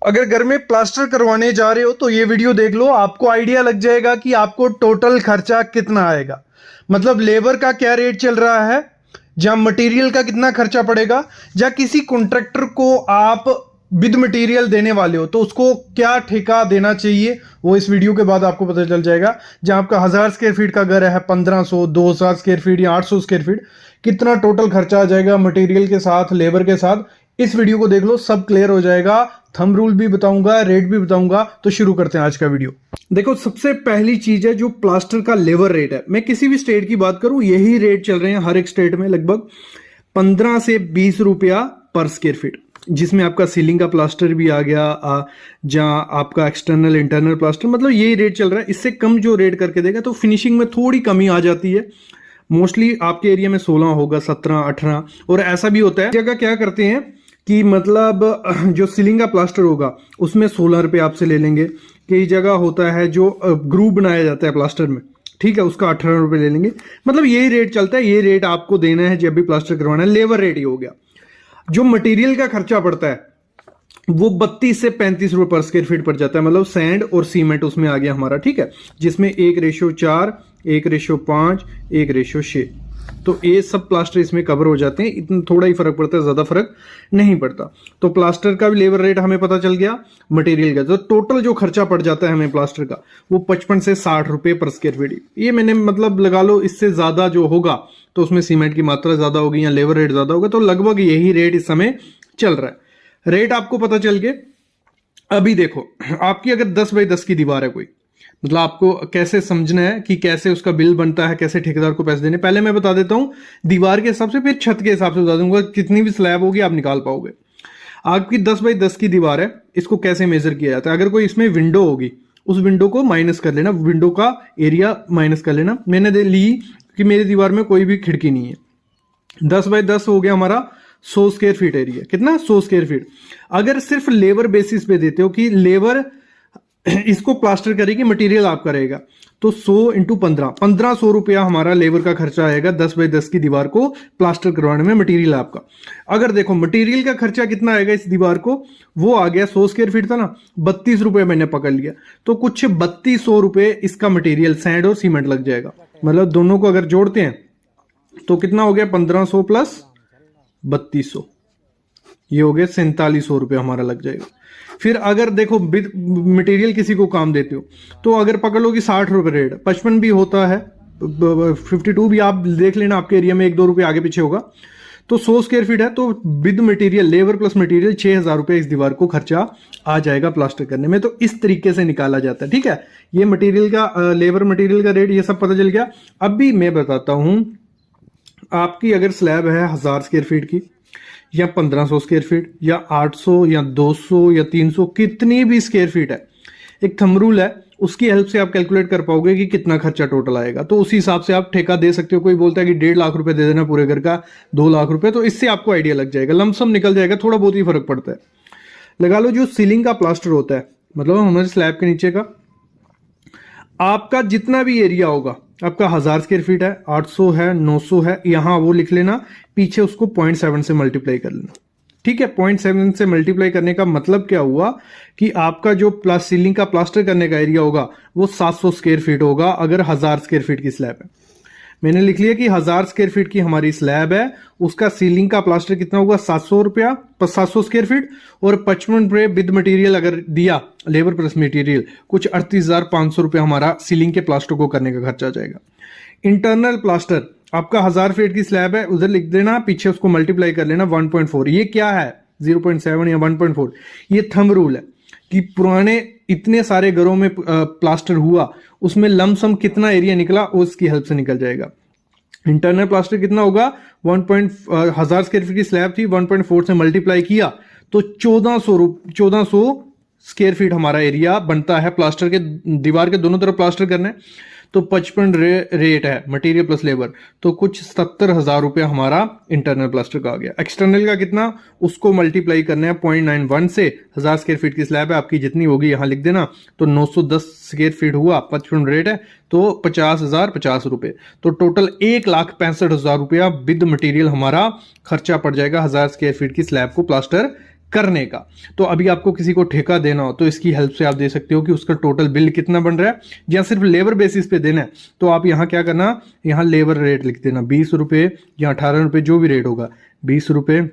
अगर घर में प्लास्टर करवाने जा रहे हो तो ये वीडियो देख लो, आपको आइडिया लग जाएगा कि आपको टोटल खर्चा कितना आएगा। मतलब लेबर का क्या रेट चल रहा है, जहां मटेरियल का कितना खर्चा पड़ेगा, या किसी कॉन्ट्रैक्टर को आप विद मटेरियल देने वाले हो तो उसको क्या ठेका देना चाहिए, वो इस वीडियो के बाद आपको पता चल जाएगा। जहां आपका 1000 स्क्वायर फीट का घर है, 1500, 2000 स्क्वायर फीट या 800 स्क्वायर फीट, कितना टोटल खर्चा आ जाएगा मटेरियल के साथ, लेबर के साथ। इस वीडियो को देख लो, सब क्लियर हो जाएगा। थंब रूल भी बताऊंगा, रेट भी बताऊंगा। तो शुरू करते हैं आज का वीडियो। देखो, सबसे पहली चीज है जो प्लास्टर का लेबर रेट है। मैं किसी भी स्टेट की बात करूं, यही रेट चल रहे हैं हर एक स्टेट में, लगभग 15 से 20 रुपया पर स्क्वायर फीट, जिसमें आपका सीलिंग का प्लास्टर भी आ गया, जहां आपका एक्सटर्नल इंटरनल प्लास्टर, मतलब यही रेट चल रहा है। इससे कम जो रेट करके देगा तो फिनिशिंग में थोड़ी कमी आ जाती है। मोस्टली आपके एरिया में 16 होगा, 17, 18, और ऐसा भी होता है जगह क्या करते हैं कि मतलब जो सीलिंग का प्लास्टर होगा उसमें 16 रुपये आपसे ले लेंगे। कई जगह होता है जो ग्रूव बनाया जाता है प्लास्टर में, ठीक है, उसका 18 रुपये ले लेंगे। मतलब यही रेट चलता है, ये रेट आपको देना है जब भी प्लास्टर करवाना है। लेबर रेट ही हो गया। जो मटेरियल का खर्चा पड़ता है वो 32 से 35 रुपये पर स्क्वायर फीट पड़ जाता है। मतलब सैंड और सीमेंट उसमें आ गया हमारा, ठीक है, जिसमें 1:4, 1:5, 1:6। तो ये सब प्लास्टर इसमें कवर हो जाते हैं। इतना थोड़ा ही फर्क पड़ता है, ज्यादा फर्क नहीं पड़ता। तो प्लास्टर का भी लेबर रेट हमें पता चल गया, मटेरियल का। तो टोटल जो खर्चा पड़ जाता है हमें प्लास्टर का, वो 55 से 60 रुपये पर स्क्वायर फीट। ये मैंने मतलब लगा लो, इससे ज्यादा जो होगा तो उसमें सीमेंट की मात्रा ज्यादा होगी या लेबर रेट ज्यादा होगा। तो लगभग यही रेट इस समय चल रहा है। रेट आपको पता चल गए। अभी देखो, आपकी अगर 10 बाई 10 की दीवार है कोई, मतलब आपको कैसे समझना है कि कैसे उसका बिल बनता है, कैसे ठेकेदार को पैसे देने। पहले मैं बता देता हूं दीवार के हिसाब से, फिर छत के हिसाब से बता दूंगा। कितनी भी स्लैब होगी आप निकाल पाओगे। आपकी 10 बाई 10 की दीवार है, इसको कैसे मेजर किया जाता है। अगर कोई इसमें विंडो होगी, उस विंडो को माइनस कर लेना, विंडो का एरिया माइनस कर लेना। मैंने दे ली कि मेरी दीवार में कोई भी खिड़की नहीं है। 10 बाई 10 हो गया हमारा 100 स्क्वायर फीट एरिया। कितना? 100 स्क्वायर फीट। अगर सिर्फ लेबर बेसिस पे देते हो कि लेबर इसको प्लास्टर करेगी, मटेरियल आपका रहेगा, तो 100 इंटू 1500 रुपया हमारा लेबर का खर्चा आएगा 10 बाई 10 की दीवार को प्लास्टर करवाने में, मटेरियल आपका। अगर देखो मटेरियल का खर्चा कितना आएगा इस दीवार को, वो आ गया 100 स्क्वायर फीट था ना, 32 रुपए मैंने पकड़ लिया। तो कुछ 3200 रुपए इसका मटेरियल, सैंड और सीमेंट लग जाएगा। मतलब दोनों को अगर जोड़ते हैं तो कितना हो गया, 1500 प्लस 3200, ये हो गया 4700 रुपये हमारा लग जाएगा। फिर अगर देखो मटेरियल किसी को काम देते हो तो अगर पकड़ लो कि 60 रुपये रेट, 55 भी होता है, 52 भी आप देख लेना, आपके एरिया में 1-2 रुपये आगे पीछे होगा। तो 100 स्क्वायर फीट है तो with material, labour plus material 6000 रुपये इस दीवार को खर्चा आ जाएगा प्लास्टर करने में। तो इस तरीके से निकाला जाता है, ठीक है। ये मटेरियल का, लेबर मटेरियल का रेट, ये सब पता चल गया। अब भी मैं बताता हूं, आपकी अगर स्लैब है 1000 स्क्वायर फीट की, या 1500 स्क्वायर फीट, या 800, या 200, या 300, कितनी भी स्क्वायर फीट है, एक थंब रूल है, उसकी हेल्प से आप कैलकुलेट कर पाओगे कि कितना खर्चा टोटल आएगा। तो उसी हिसाब से आप ठेका दे सकते हो। कोई बोलता है कि 1.5 लाख रुपए दे देना पूरे घर का, 2 लाख रुपए, तो इससे आपको आइडिया लग जाएगा, लमसम निकल जाएगा। थोड़ा बहुत ही फर्क पड़ता है। लगा लो जो सीलिंग का प्लास्टर होता है, मतलब हमारे स्लैब के नीचे का, आपका जितना भी एरिया होगा, आपका 1000 स्क्वायर फीट है, 800 है, 900 है, यहां वो लिख लेना, पीछे उसको 0.7 से मल्टीप्लाई कर लेना, ठीक है। 0.7 से मल्टीप्लाई करने का मतलब क्या हुआ कि आपका जो सीलिंग का प्लास्टर करने का एरिया होगा वो 700 स्क्वायर फीट होगा, अगर 1000 स्क्वायर फीट की स्लैब है। मैंने लिख लिया कि 1000 स्क्वायर फीट की हमारी स्लैब है, उसका सीलिंग का प्लास्टर कितना होगा, 700 रुपया, 700 स्क्वायर फीट, और 55 रुपये विद मटेरियल अगर दिया, लेबर प्लस मटेरियल, कुछ 38,500 रुपये हमारा सीलिंग के प्लास्टर को करने का खर्चा आ जाएगा। इंटरनल प्लास्टर आपका 1000 फीट की स्लैब है, उधर लिख देना, पीछे उसको मल्टीप्लाई कर लेना 1.4। ये क्या है, 0.7 या 1.4, ये थंब रूल है कि पुराने इतने सारे घरों में प्लास्टर हुआ, उसमें लमसम कितना एरिया निकला, उसकी हेल्प से निकल जाएगा। इंटरनल प्लास्टर कितना होगा, 1000 स्क्वायर फीट की स्लैब थी, 1.4 से मल्टीप्लाई किया तो 1400 स्क्वायर फीट हमारा एरिया बनता है प्लास्टर के, दीवार के दोनों तरफ प्लास्टर करना है। तो 55 रेट है मटेरियल प्लस लेबर, तो कुछ 70,000 रुपये हमारा इंटरनल प्लास्टर का आ गया। एक्सटर्नल का कितना, उसको मल्टीप्लाई करना है 0.91 से। 1000 स्क्वायर फीट की स्लैब है आपकी, जितनी होगी यहां लिख देना, तो 910 स्क्वायर फीट हुआ, 55 रेट है, तो 50,050 रुपये। तो टोटल 1,65,000 रुपया विद मटेरियल हमारा खर्चा पड़ जाएगा 1000 स्क्वायर फीट की स्लैब को प्लास्टर करने का। तो अभी आपको किसी को ठेका देना हो तो इसकी हेल्प से आप दे सकते हो कि उसका टोटल बिल कितना बन रहा है, या सिर्फ लेबर बेसिस पे देना है तो आप यहाँ क्या करना, यहाँ लेबर रेट लिख देना 20 रुपये या 18 रुपये, जो भी रेट होगा 20 रुपये,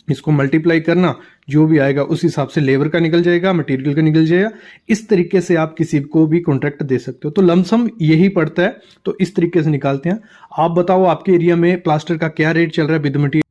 इसको मल्टीप्लाई करना, जो भी आएगा उस हिसाब से लेबर का निकल जाएगा, मटेरियल का निकल जाएगा। इस तरीके से आप किसी को भी कॉन्ट्रैक्ट दे सकते हो। तो लमसम यही पड़ता है, तो इस तरीके से निकालते हैं। आप बताओ आपके एरिया में प्लास्टर का क्या रेट चल रहा है विद मटीरियल।